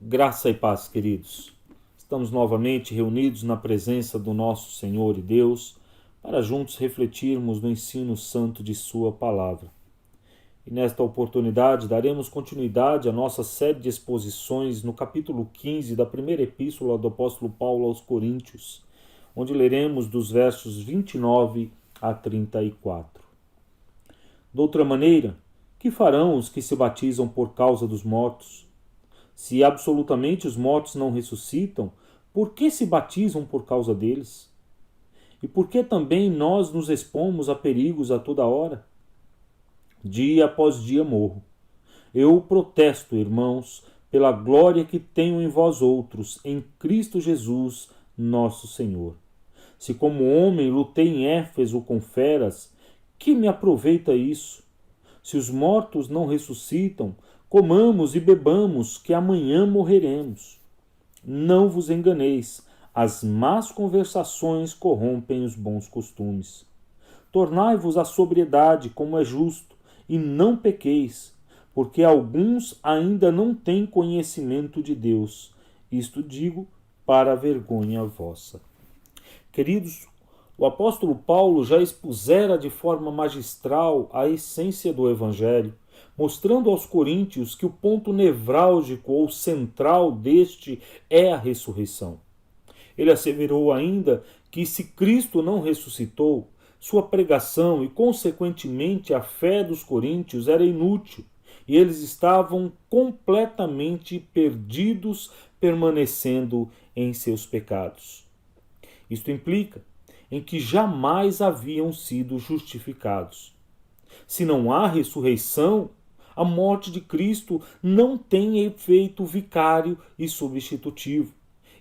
Graça e paz, queridos. Estamos novamente reunidos na presença do nosso Senhor e Deus para juntos refletirmos no ensino santo de Sua palavra. E nesta oportunidade daremos continuidade à nossa série de exposições no capítulo 15 da primeira epístola do apóstolo Paulo aos Coríntios, onde leremos dos versos 29 a 34. De outra maneira, que farão os que se batizam por causa dos mortos? Se absolutamente os mortos não ressuscitam, por que se batizam por causa deles? E por que também nós nos expomos a perigos a toda hora? Dia após dia morro. Eu protesto, irmãos, pela glória que tenho em vós outros, em Cristo Jesus, nosso Senhor. Se como homem lutei em Éfeso com feras, que me aproveita isso? Se os mortos não ressuscitam, comamos e bebamos, que amanhã morreremos. Não vos enganeis, as más conversações corrompem os bons costumes. Tornai-vos à sobriedade, como é justo, e não pequeis, porque alguns ainda não têm conhecimento de Deus. Isto digo para a vergonha vossa. Queridos, o apóstolo Paulo já expusera de forma magistral a essência do Evangelho, mostrando aos coríntios que o ponto nevrálgico ou central deste é a ressurreição. Ele asseverou ainda que se Cristo não ressuscitou, sua pregação e, consequentemente, a fé dos coríntios era inútil e eles estavam completamente perdidos, permanecendo em seus pecados. Isto implica em que jamais haviam sido justificados. Se não há ressurreição, a morte de Cristo não tem efeito vicário e substitutivo.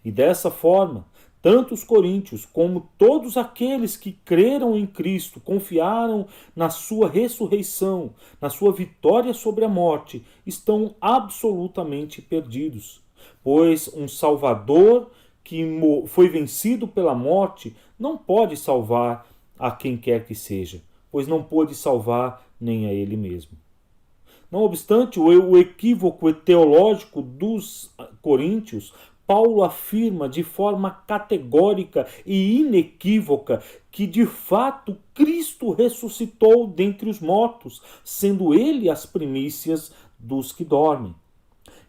E dessa forma, tanto os coríntios como todos aqueles que creram em Cristo, confiaram na sua ressurreição, na sua vitória sobre a morte, estão absolutamente perdidos. Pois um Salvador que foi vencido pela morte não pode salvar a quem quer que seja, pois não pôde salvar nem a ele mesmo. Não obstante o equívoco teológico dos coríntios, Paulo afirma de forma categórica e inequívoca que de fato Cristo ressuscitou dentre os mortos, sendo ele as primícias dos que dormem.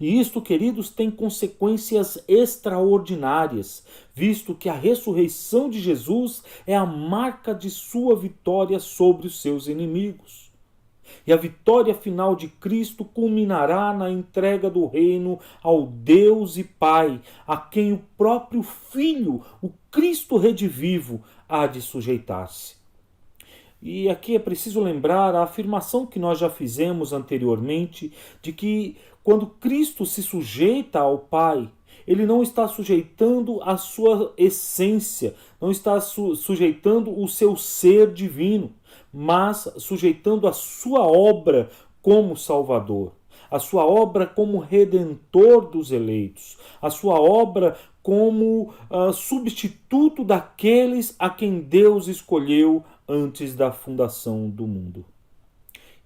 E isto, queridos, tem consequências extraordinárias, visto que a ressurreição de Jesus é a marca de sua vitória sobre os seus inimigos. E a vitória final de Cristo culminará na entrega do reino ao Deus e Pai, a quem o próprio Filho, o Cristo redivivo, há de sujeitar-se. E aqui é preciso lembrar a afirmação que nós já fizemos anteriormente, de que quando Cristo se sujeita ao Pai, ele não está sujeitando a sua essência, não está sujeitando o seu ser divino, mas sujeitando a sua obra como Salvador, a sua obra como Redentor dos eleitos, a sua obra como substituto daqueles a quem Deus escolheu antes da fundação do mundo.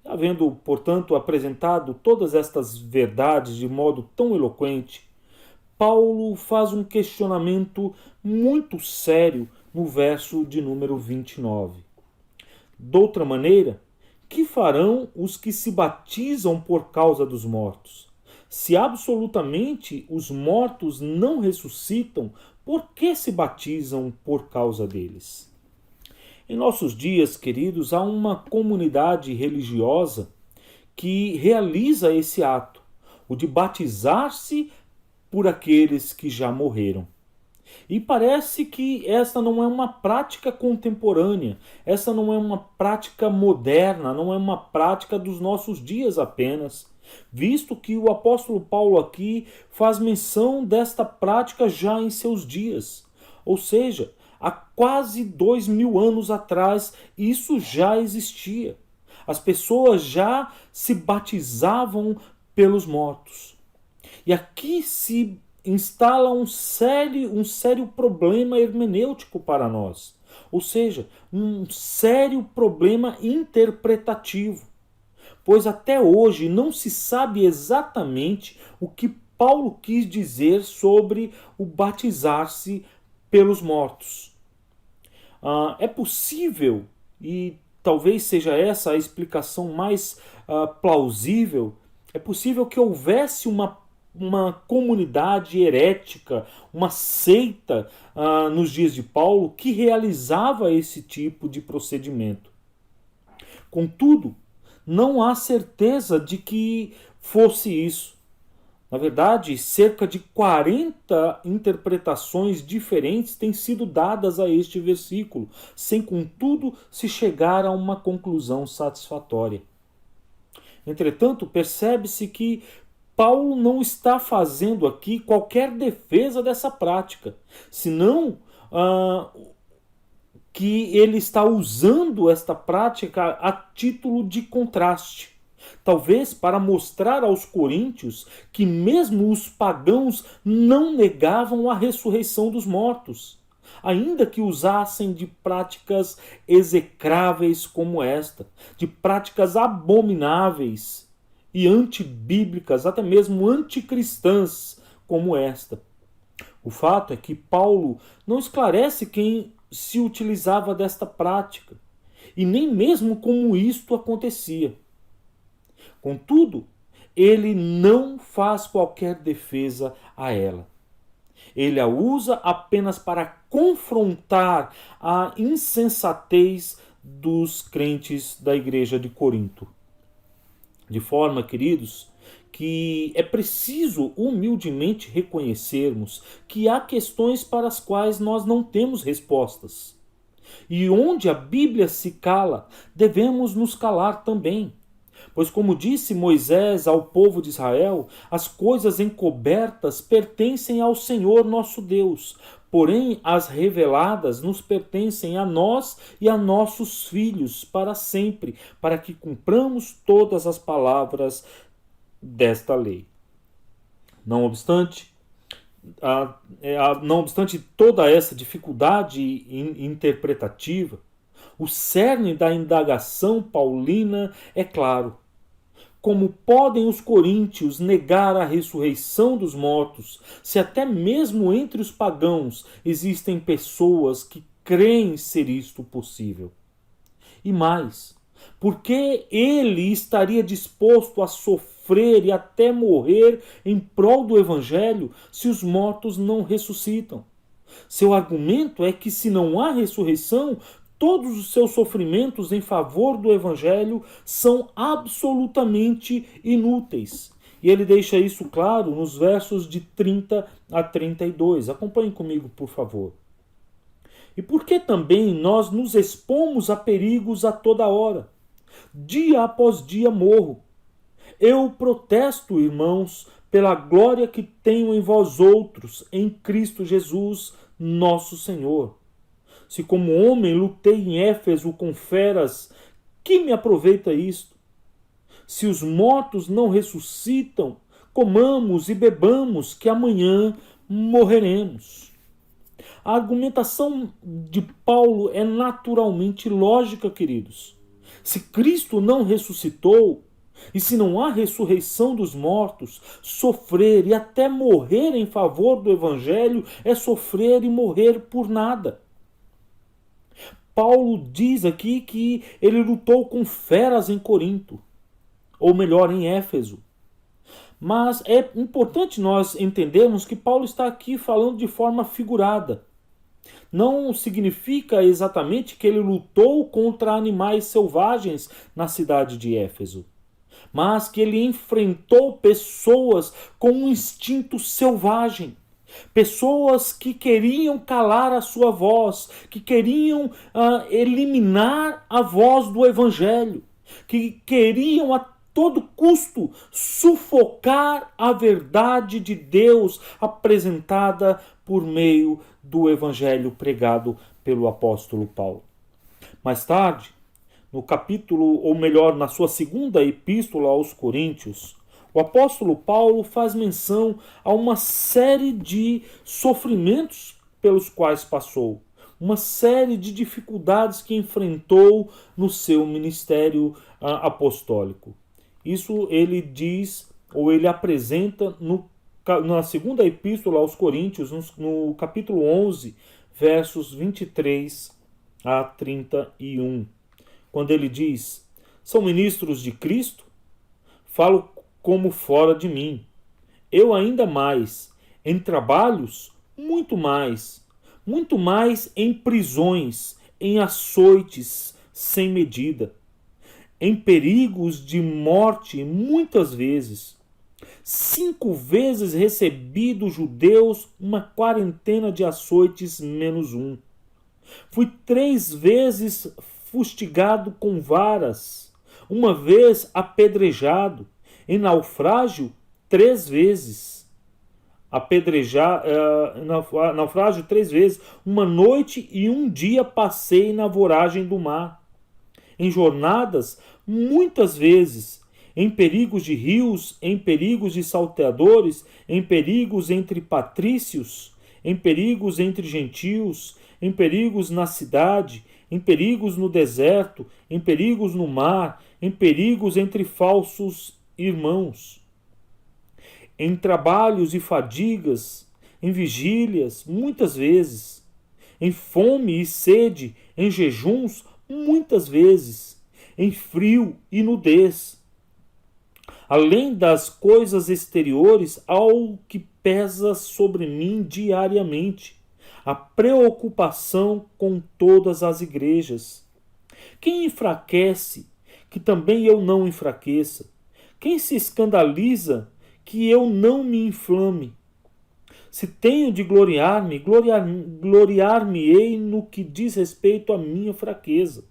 Havendo, portanto, apresentado todas estas verdades de modo tão eloquente, Paulo faz um questionamento muito sério no verso de número 29. De outra maneira, que farão os que se batizam por causa dos mortos? Se absolutamente os mortos não ressuscitam, por que se batizam por causa deles? Em nossos dias, queridos, há uma comunidade religiosa que realiza esse ato, o de batizar-se por aqueles que já morreram. E parece que essa não é uma prática contemporânea, essa não é uma prática moderna, não é uma prática dos nossos dias apenas, visto que o apóstolo Paulo aqui faz menção desta prática já em seus dias. Ou seja, há quase 2000 anos atrás, isso já existia. As pessoas já se batizavam pelos mortos. E aqui se instala um sério problema hermenêutico para nós. Ou seja, um sério problema interpretativo. Pois até hoje não se sabe exatamente o que Paulo quis dizer sobre o batizar-se pelos mortos. É possível, e talvez seja essa a explicação mais plausível, é possível que houvesse uma comunidade herética, uma seita nos dias de Paulo que realizava esse tipo de procedimento. Contudo, não há certeza de que fosse isso. Na verdade, cerca de 40 interpretações diferentes têm sido dadas a este versículo, sem contudo se chegar a uma conclusão satisfatória. Entretanto, percebe-se que Paulo não está fazendo aqui qualquer defesa dessa prática, senão que ele está usando esta prática a título de contraste. Talvez para mostrar aos coríntios que mesmo os pagãos não negavam a ressurreição dos mortos, ainda que usassem de práticas execráveis como esta, de práticas abomináveis e antibíblicas, até mesmo anticristãs como esta. O fato é que Paulo não esclarece quem se utilizava desta prática, e nem mesmo como isto acontecia. Contudo, ele não faz qualquer defesa a ela. Ele a usa apenas para confrontar a insensatez dos crentes da igreja de Corinto. De forma, queridos, que é preciso humildemente reconhecermos que há questões para as quais nós não temos respostas. E onde a Bíblia se cala, devemos nos calar também. Pois, como disse Moisés ao povo de Israel, as coisas encobertas pertencem ao Senhor nosso Deus, porém as reveladas nos pertencem a nós e a nossos filhos para sempre, para que cumpramos todas as palavras desta lei. Não obstante toda essa dificuldade interpretativa, o cerne da indagação paulina é claro. Como podem os coríntios negar a ressurreição dos mortos, se até mesmo entre os pagãos existem pessoas que creem ser isto possível? E mais, por que ele estaria disposto a sofrer e até morrer em prol do evangelho se os mortos não ressuscitam? Seu argumento é que se não há ressurreição, todos os seus sofrimentos em favor do evangelho são absolutamente inúteis. E ele deixa isso claro nos versos de 30 a 32. Acompanhem comigo, por favor. E por que também nós nos expomos a perigos a toda hora? Dia após dia morro. Eu protesto, irmãos, pela glória que tenho em vós outros, em Cristo Jesus, nosso Senhor. Se como homem lutei em Éfeso com feras, que me aproveita isto? Se os mortos não ressuscitam, comamos e bebamos, que amanhã morreremos. A argumentação de Paulo é naturalmente lógica, queridos. Se Cristo não ressuscitou, e se não há ressurreição dos mortos, sofrer e até morrer em favor do Evangelho é sofrer e morrer por nada. Paulo diz aqui que ele lutou com feras em Corinto, ou melhor, em Éfeso. Mas é importante nós entendermos que Paulo está aqui falando de forma figurada. Não significa exatamente que ele lutou contra animais selvagens na cidade de Éfeso, mas que ele enfrentou pessoas com um instinto selvagem. Pessoas que queriam calar a sua voz, que queriam eliminar a voz do Evangelho, que queriam a todo custo sufocar a verdade de Deus apresentada por meio do Evangelho pregado pelo apóstolo Paulo. Mais tarde, no capítulo, ou melhor, na sua segunda epístola aos Coríntios, o apóstolo Paulo faz menção a uma série de sofrimentos pelos quais passou, uma série de dificuldades que enfrentou no seu ministério apostólico. Isso ele diz, ou ele apresenta no na segunda epístola aos Coríntios, no capítulo 11, versos 23 a 31, quando ele diz: são ministros de Cristo? Falo como fora de mim. Eu ainda mais, em trabalhos, muito mais em prisões, em açoites sem medida, em perigos de morte muitas vezes. 5 vezes recebi dos judeus uma quarentena de açoites menos um. Fui 3 vezes fustigado com varas, uma vez apedrejado, em naufrágio 3 vezes. Naufrágio 3 vezes. Uma noite e um dia passei na voragem do mar. Em jornadas, muitas vezes, em perigos de rios, em perigos de salteadores, em perigos entre patrícios, em perigos entre gentios, em perigos na cidade, em perigos no deserto, em perigos no mar, em perigos entre falsos irmãos, em trabalhos e fadigas, em vigílias, muitas vezes, em fome e sede, em jejuns, muitas vezes, em frio e nudez. Além das coisas exteriores, algo que pesa sobre mim diariamente: a preocupação com todas as igrejas. Quem enfraquece, que também eu não enfraqueça. Quem se escandaliza, que eu não me inflame. Se tenho de gloriar-me, gloriar-me-ei no que diz respeito à minha fraqueza.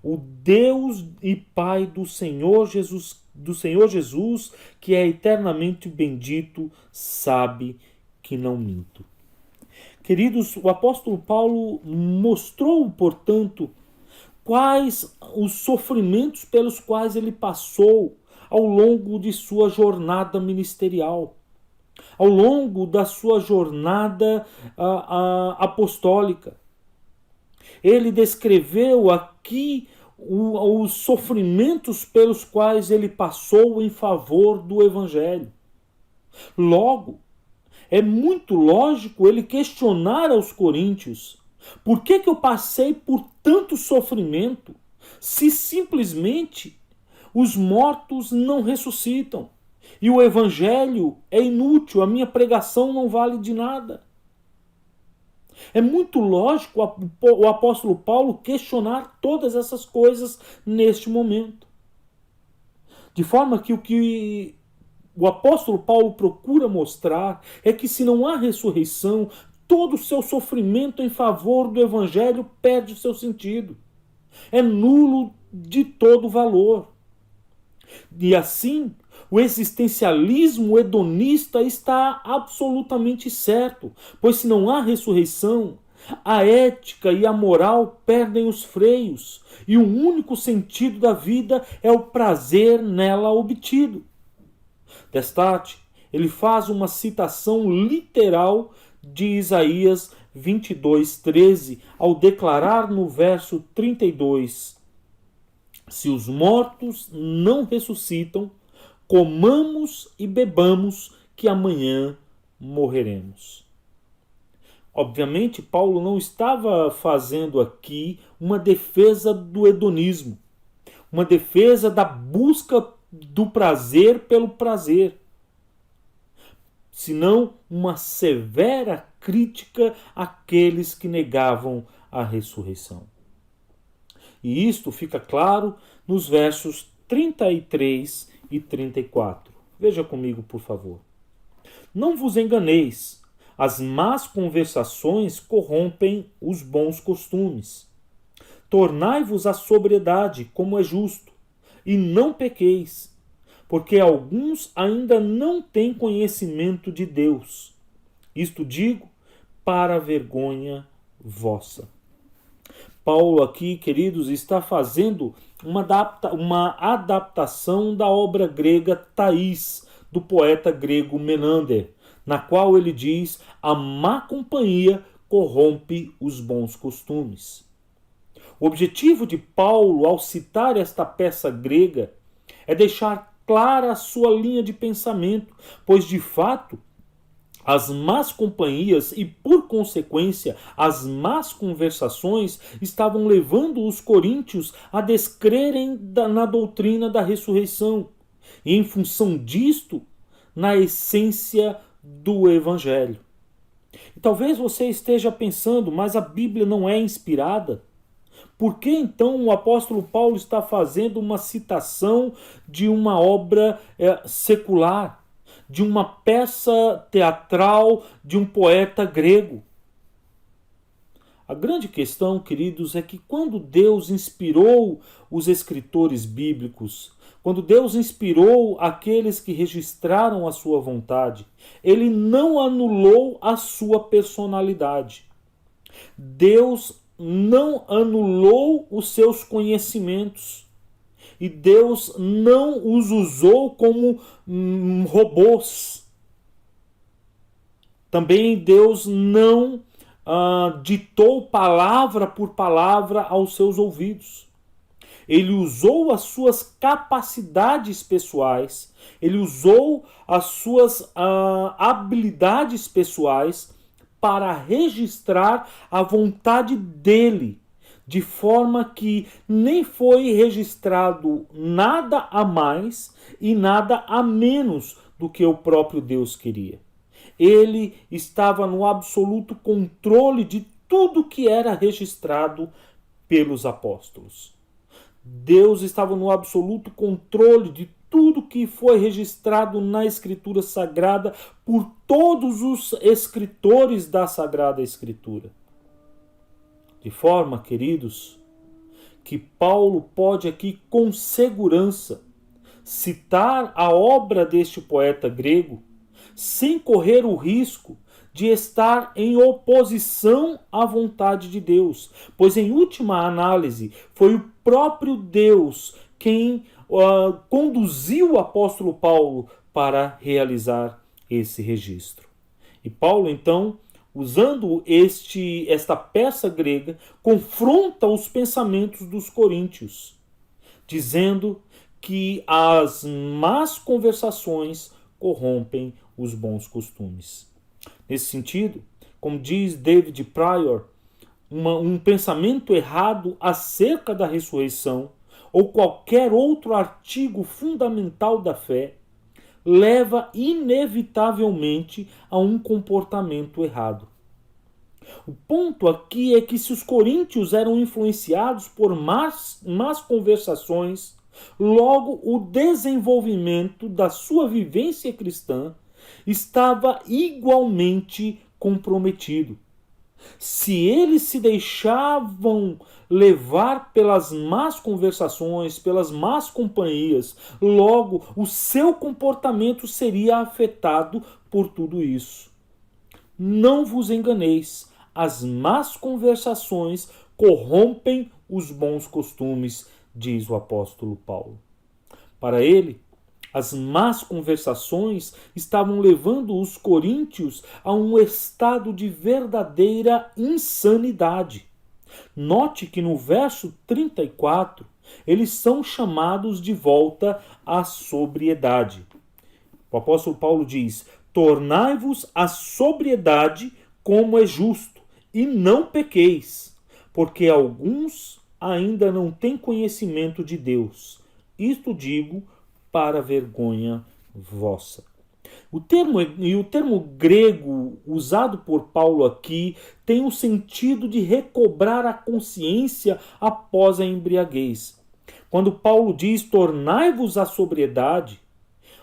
O Deus e Pai do Senhor Jesus, que é eternamente bendito, sabe que não minto. Queridos, o apóstolo Paulo mostrou, portanto, quais os sofrimentos pelos quais ele passou ao longo de sua jornada ministerial, ao longo da sua jornada apostólica. Ele descreveu aqui os sofrimentos pelos quais ele passou em favor do Evangelho. Logo, é muito lógico ele questionar aos coríntios: por que eu passei por tanto sofrimento se simplesmente os mortos não ressuscitam e o Evangelho é inútil, a minha pregação não vale de nada? É muito lógico o apóstolo Paulo questionar todas essas coisas neste momento. De forma que o que o apóstolo Paulo procura mostrar é que, se não há ressurreição, todo o seu sofrimento em favor do Evangelho perde o seu sentido. É nulo de todo valor. E assim, o existencialismo hedonista está absolutamente certo, pois se não há ressurreição, a ética e a moral perdem os freios, e o único sentido da vida é o prazer nela obtido. Destaque, ele faz uma citação literal de Isaías 22:13, ao declarar no verso 32: se os mortos não ressuscitam, comamos e bebamos, que amanhã morreremos. Obviamente, Paulo não estava fazendo aqui uma defesa do hedonismo, uma defesa da busca do prazer pelo prazer, senão uma severa crítica àqueles que negavam a ressurreição. E isto fica claro nos versos 33 e 34. Veja comigo, por favor. Não vos enganeis, as más conversações corrompem os bons costumes. Tornai-vos à sobriedade, como é justo, e não pequeis, porque alguns ainda não têm conhecimento de Deus. Isto digo para a vergonha vossa. Paulo aqui, queridos, está fazendo uma adaptação da obra grega Thais, do poeta grego Menander, na qual ele diz: a má companhia corrompe os bons costumes. O objetivo de Paulo, ao citar esta peça grega, é deixar clara a sua linha de pensamento, pois, de fato, As más companhias e, por consequência, as más conversações estavam levando os coríntios a descrerem na doutrina da ressurreição e, em função disto, na essência do Evangelho. E talvez você esteja pensando, mas a Bíblia não é inspirada? Por que então o apóstolo Paulo está fazendo uma citação de uma obra secular, de uma peça teatral de um poeta grego? A grande questão, queridos, é que quando Deus inspirou os escritores bíblicos, quando Deus inspirou aqueles que registraram a sua vontade, ele não anulou a sua personalidade. Deus não anulou os seus conhecimentos. E Deus não os usou como robôs. Também Deus não ditou palavra por palavra aos seus ouvidos. Ele usou as suas capacidades pessoais, ele usou as suas habilidades pessoais para registrar a vontade dele, de forma que nem foi registrado nada a mais e nada a menos do que o próprio Deus queria. Ele estava no absoluto controle de tudo que era registrado pelos apóstolos. Deus estava no absoluto controle de tudo que foi registrado na Escritura Sagrada por todos os escritores da Sagrada Escritura. De forma, queridos, que Paulo pode aqui com segurança citar a obra deste poeta grego sem correr o risco de estar em oposição à vontade de Deus, pois em última análise foi o próprio Deus quem conduziu o apóstolo Paulo para realizar esse registro. E Paulo, então, usando esta peça grega, confronta os pensamentos dos coríntios, dizendo que as más conversações corrompem os bons costumes. Nesse sentido, como diz David Pryor, um pensamento errado acerca da ressurreição ou qualquer outro artigo fundamental da fé leva inevitavelmente a um comportamento errado. O ponto aqui é que se os coríntios eram influenciados por más conversações, logo o desenvolvimento da sua vivência cristã estava igualmente comprometido. Se eles se deixavam levar pelas más conversações, pelas más companhias, logo o seu comportamento seria afetado por tudo isso. Não vos enganeis, as más conversações corrompem os bons costumes, diz o apóstolo Paulo. Para ele, as más conversações estavam levando os coríntios a um estado de verdadeira insanidade. Note que no verso 34, eles são chamados de volta à sobriedade. O apóstolo Paulo diz: tornai-vos à sobriedade como é justo, e não pequeis, porque alguns ainda não têm conhecimento de Deus. Isto digo para vergonha vossa. O termo grego usado por Paulo aqui tem o sentido de recobrar a consciência após a embriaguez. Quando Paulo diz tornai-vos à sobriedade,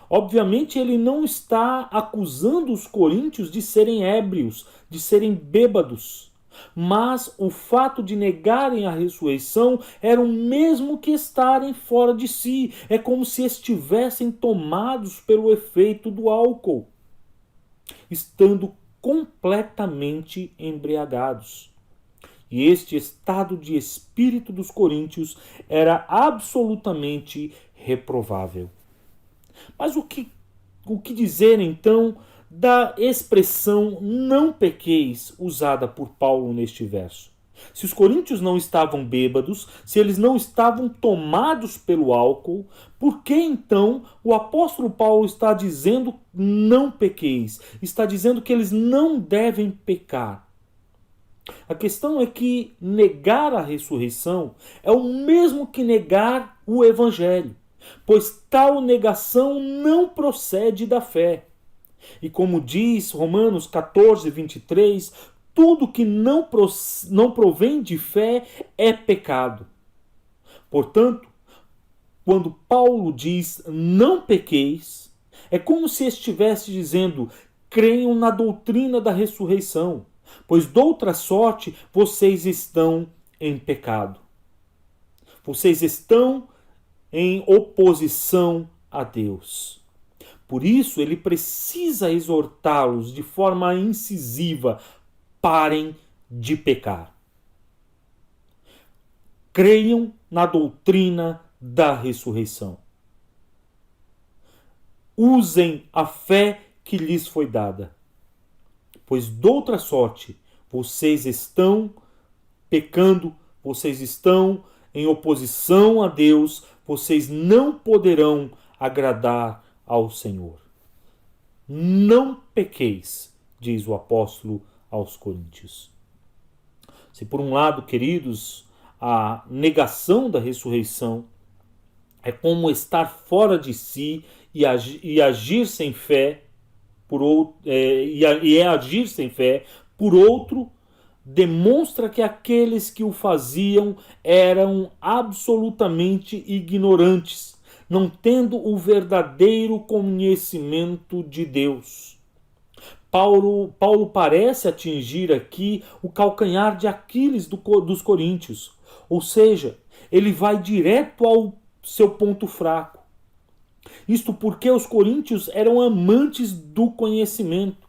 obviamente ele não está acusando os coríntios de serem ébrios, de serem bêbados. Mas o fato de negarem a ressurreição era o mesmo que estarem fora de si. É como se estivessem tomados pelo efeito do álcool, estando completamente embriagados. E este estado de espírito dos coríntios era absolutamente reprovável. Mas o que dizer então da expressão não pequeis usada por Paulo neste verso? Se os coríntios não estavam bêbados, se eles não estavam tomados pelo álcool, por que então o apóstolo Paulo está dizendo não pequeis? Está dizendo que eles não devem pecar. A questão é que negar a ressurreição é o mesmo que negar o evangelho, pois tal negação não procede da fé. E como diz Romanos 14, 23, tudo que não provém de fé é pecado. Portanto, quando Paulo diz não pequeis, é como se estivesse dizendo: creiam na doutrina da ressurreição, pois de outra sorte vocês estão em pecado. Vocês estão em oposição a Deus. Por isso, ele precisa exortá-los de forma incisiva: parem de pecar. Creiam na doutrina da ressurreição. Usem a fé que lhes foi dada, pois de outra sorte vocês estão pecando, vocês estão em oposição a Deus, vocês não poderão agradar ao Senhor. Não pequeis, diz o apóstolo aos Coríntios. Se por um lado, queridos, a negação da ressurreição é como estar fora de si e agir sem fé, agir sem fé, por outro, demonstra que aqueles que o faziam eram absolutamente ignorantes, não tendo o verdadeiro conhecimento de Deus. Paulo parece atingir aqui o calcanhar de Aquiles dos coríntios, ou seja, ele vai direto ao seu ponto fraco. Isto porque os coríntios eram amantes do conhecimento,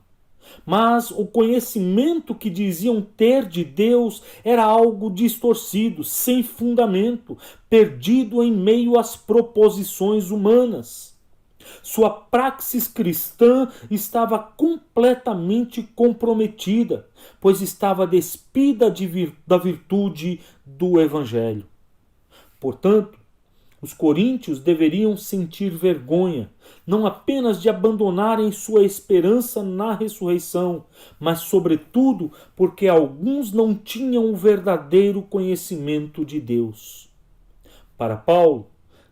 mas o conhecimento que diziam ter de Deus era algo distorcido, sem fundamento, perdido em meio às proposições humanas. Sua praxis cristã estava completamente comprometida, pois estava despida da virtude do Evangelho. Portanto, os coríntios deveriam sentir vergonha, não apenas de abandonarem sua esperança na ressurreição, mas, sobretudo, porque alguns não tinham o verdadeiro conhecimento de Deus. Para Paulo,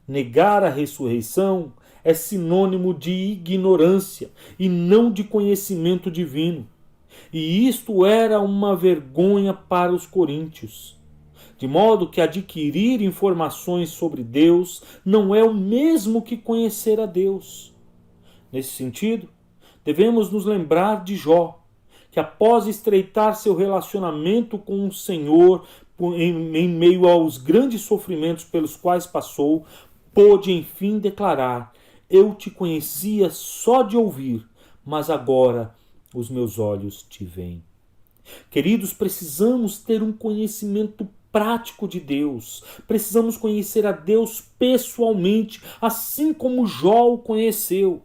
negar a ressurreição é sinônimo de ignorância e não de conhecimento divino. E isto era uma vergonha para os coríntios. De modo que adquirir informações sobre Deus não é o mesmo que conhecer a Deus. Nesse sentido, devemos nos lembrar de Jó, que após estreitar seu relacionamento com o Senhor em meio aos grandes sofrimentos pelos quais passou, pôde enfim declarar: eu te conhecia só de ouvir, mas agora os meus olhos te veem. Queridos, precisamos ter um conhecimento prático de Deus. Precisamos conhecer a Deus pessoalmente, assim como Jó o conheceu.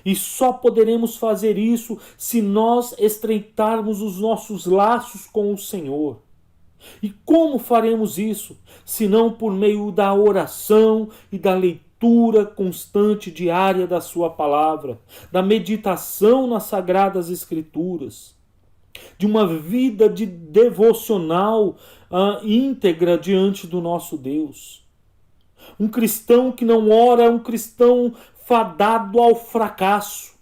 E só poderemos fazer isso se nós estreitarmos os nossos laços com o Senhor. E como faremos isso? Senão por meio da oração e da leitura constante diária da sua palavra, da meditação nas Sagradas Escrituras, de uma vida de devocional íntegra diante do nosso Deus. Um cristão que não ora é um cristão fadado ao fracasso.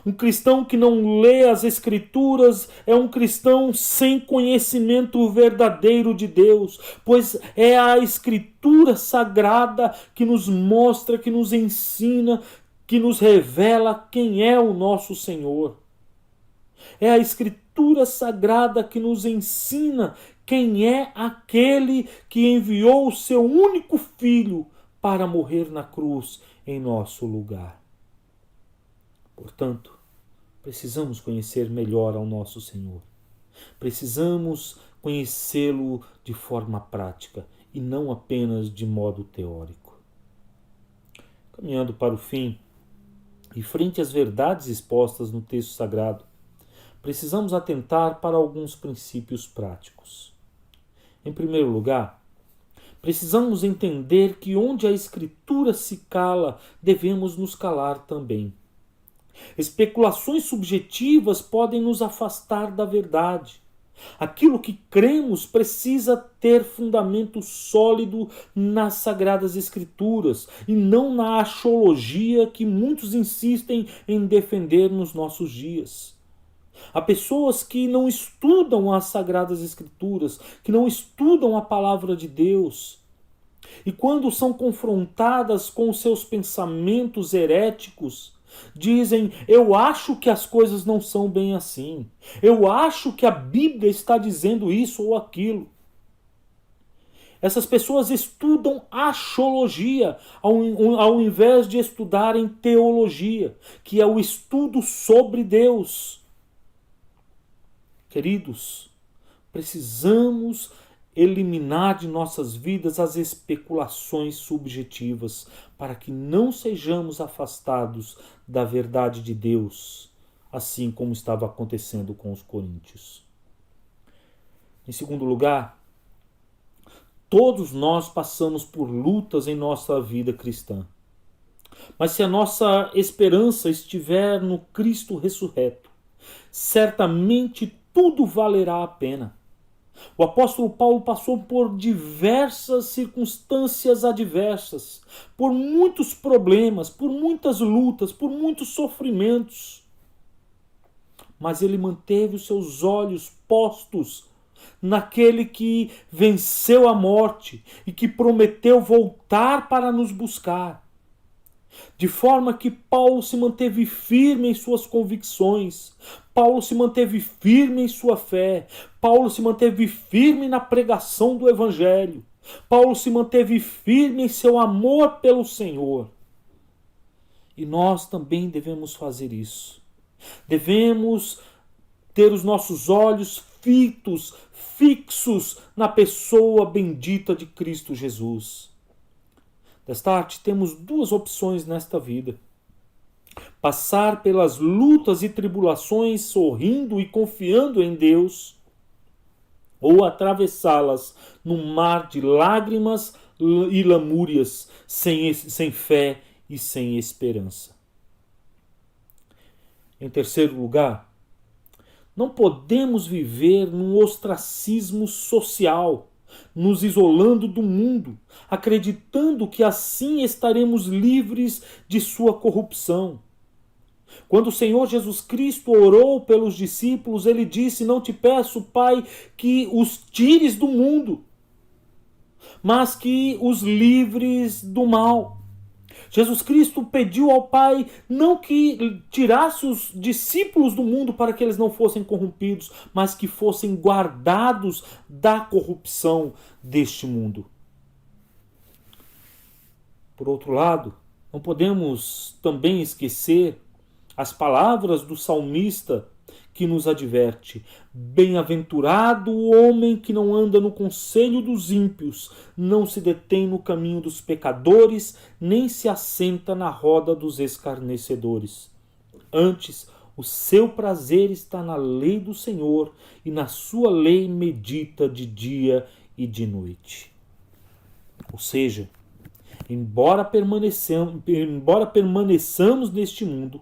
Um cristão que não lê as Escrituras é um cristão sem conhecimento verdadeiro de Deus, pois é a Escritura Sagrada que nos mostra, que nos ensina, que nos revela quem é o nosso Senhor. É a Escritura Sagrada que nos ensina quem é aquele que enviou o seu único Filho para morrer na cruz em nosso lugar. Portanto, precisamos conhecer melhor ao nosso Senhor. Precisamos conhecê-lo de forma prática e não apenas de modo teórico. Caminhando para o fim, e frente às verdades expostas no texto sagrado, precisamos atentar para alguns princípios práticos. Em primeiro lugar, precisamos entender que onde a Escritura se cala, devemos nos calar também. Especulações subjetivas podem nos afastar da verdade. Aquilo que cremos precisa ter fundamento sólido nas Sagradas Escrituras e não na axiologia que muitos insistem em defender nos nossos dias. Há pessoas que não estudam as Sagradas Escrituras, que não estudam a Palavra de Deus. E quando são confrontadas com os seus pensamentos heréticos, dizem: eu acho que as coisas não são bem assim. Eu acho que a Bíblia está dizendo isso ou aquilo. Essas pessoas estudam axiologia ao invés de estudarem teologia, que é o estudo sobre Deus. Queridos, precisamos eliminar de nossas vidas as especulações subjetivas, para que não sejamos afastados da verdade de Deus, assim como estava acontecendo com os coríntios. Em segundo lugar, todos nós passamos por lutas em nossa vida cristã. Mas se a nossa esperança estiver no Cristo ressurreto, certamente tudo valerá a pena. O apóstolo Paulo passou por diversas circunstâncias adversas, por muitos problemas, por muitas lutas, por muitos sofrimentos. Mas ele manteve os seus olhos postos naquele que venceu a morte e que prometeu voltar para nos buscar. De forma que Paulo se manteve firme em suas convicções, Paulo se manteve firme em sua fé, Paulo se manteve firme na pregação do Evangelho, Paulo se manteve firme em seu amor pelo Senhor. E nós também devemos fazer isso. Devemos ter os nossos olhos fixos na pessoa bendita de Cristo Jesus. Destarte, temos duas opções nesta vida: passar pelas lutas e tribulações sorrindo e confiando em Deus, ou atravessá-las num mar de lágrimas e lamúrias, sem fé e sem esperança. Em terceiro lugar, não podemos viver num ostracismo social, nos isolando do mundo, acreditando que assim estaremos livres de sua corrupção. Quando o Senhor Jesus Cristo orou pelos discípulos, ele disse: não te peço, Pai, que os tires do mundo, mas que os livres do mal. Jesus Cristo pediu ao Pai não que tirasse os discípulos do mundo para que eles não fossem corrompidos, mas que fossem guardados da corrupção deste mundo. Por outro lado, não podemos também esquecer as palavras do salmista que nos adverte: bem-aventurado o homem que não anda no conselho dos ímpios, não se detém no caminho dos pecadores, nem se assenta na roda dos escarnecedores. Antes, o seu prazer está na lei do Senhor, e na sua lei medita de dia e de noite. Ou seja, embora permaneçamos neste mundo,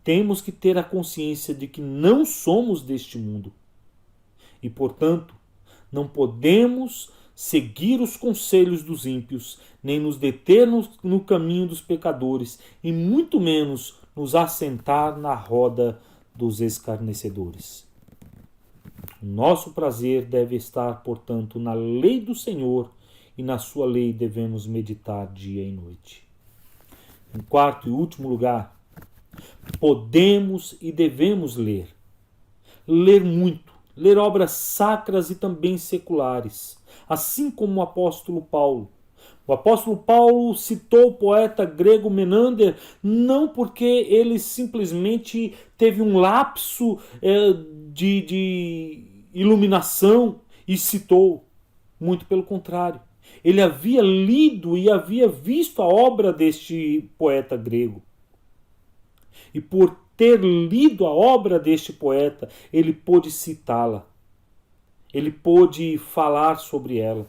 temos que ter a consciência de que não somos deste mundo. E, portanto, não podemos seguir os conselhos dos ímpios, nem nos deter no caminho dos pecadores, e muito menos nos assentar na roda dos escarnecedores. O nosso prazer deve estar, portanto, na lei do Senhor, e na sua lei devemos meditar dia e noite. Em quarto e último lugar, podemos e devemos ler. Ler muito, ler obras sacras e também seculares, assim como o apóstolo Paulo. O apóstolo Paulo citou o poeta grego Menander não porque ele simplesmente teve um lapso de iluminação e citou. Muito pelo contrário. Ele havia lido e havia visto a obra deste poeta grego. E por ter lido a obra deste poeta, ele pôde citá-la, ele pôde falar sobre ela.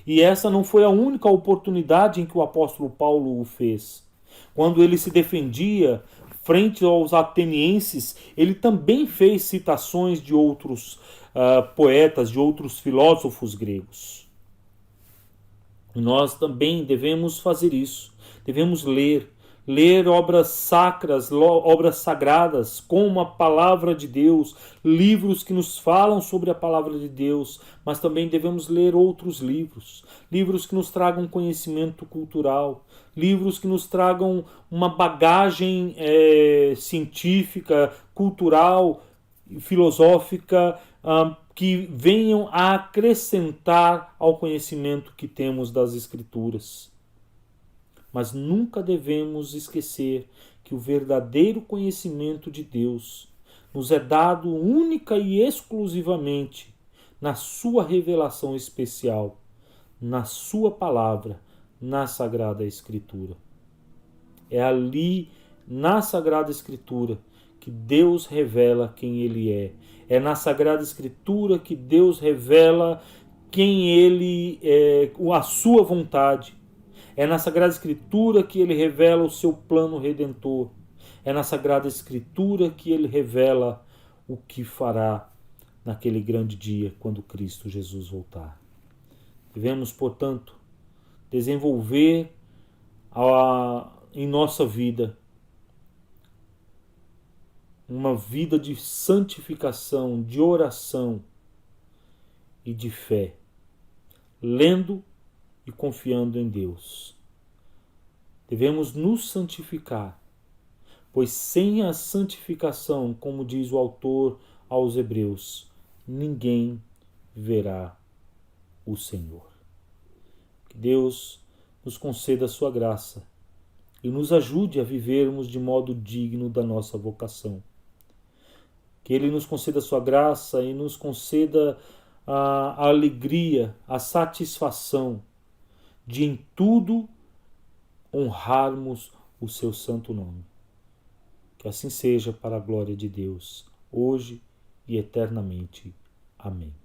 E essa não foi a única oportunidade em que o apóstolo Paulo o fez. Quando ele se defendia frente aos atenienses, ele também fez citações de outros poetas, de outros filósofos gregos. E nós também devemos fazer isso. Devemos ler obras sacras, obras sagradas, como a palavra de Deus, livros que nos falam sobre a palavra de Deus, mas também devemos ler outros livros, livros que nos tragam conhecimento cultural, livros que nos tragam uma bagagem científica, cultural, filosófica, que venham a acrescentar ao conhecimento que temos das Escrituras. Mas nunca devemos esquecer que o verdadeiro conhecimento de Deus nos é dado única e exclusivamente na sua revelação especial, na sua palavra, na Sagrada Escritura. É ali, na Sagrada Escritura, que Deus revela quem Ele é. É na Sagrada Escritura que Deus revela quem Ele é, a sua vontade. É na Sagrada Escritura que ele revela o seu plano redentor. É na Sagrada Escritura que ele revela o que fará naquele grande dia, quando Cristo Jesus voltar. Devemos, portanto, desenvolver em nossa vida uma vida de santificação, de oração e de fé, lendo e confiando em Deus. Devemos nos santificar, pois sem a santificação, como diz o autor aos Hebreus, ninguém verá o Senhor. Que Deus nos conceda a sua graça e nos ajude a vivermos de modo digno da nossa vocação. Que Ele nos conceda a sua graça e nos conceda a alegria, a satisfação de em tudo honrarmos o seu santo nome. Que assim seja, para a glória de Deus, hoje e eternamente. Amém.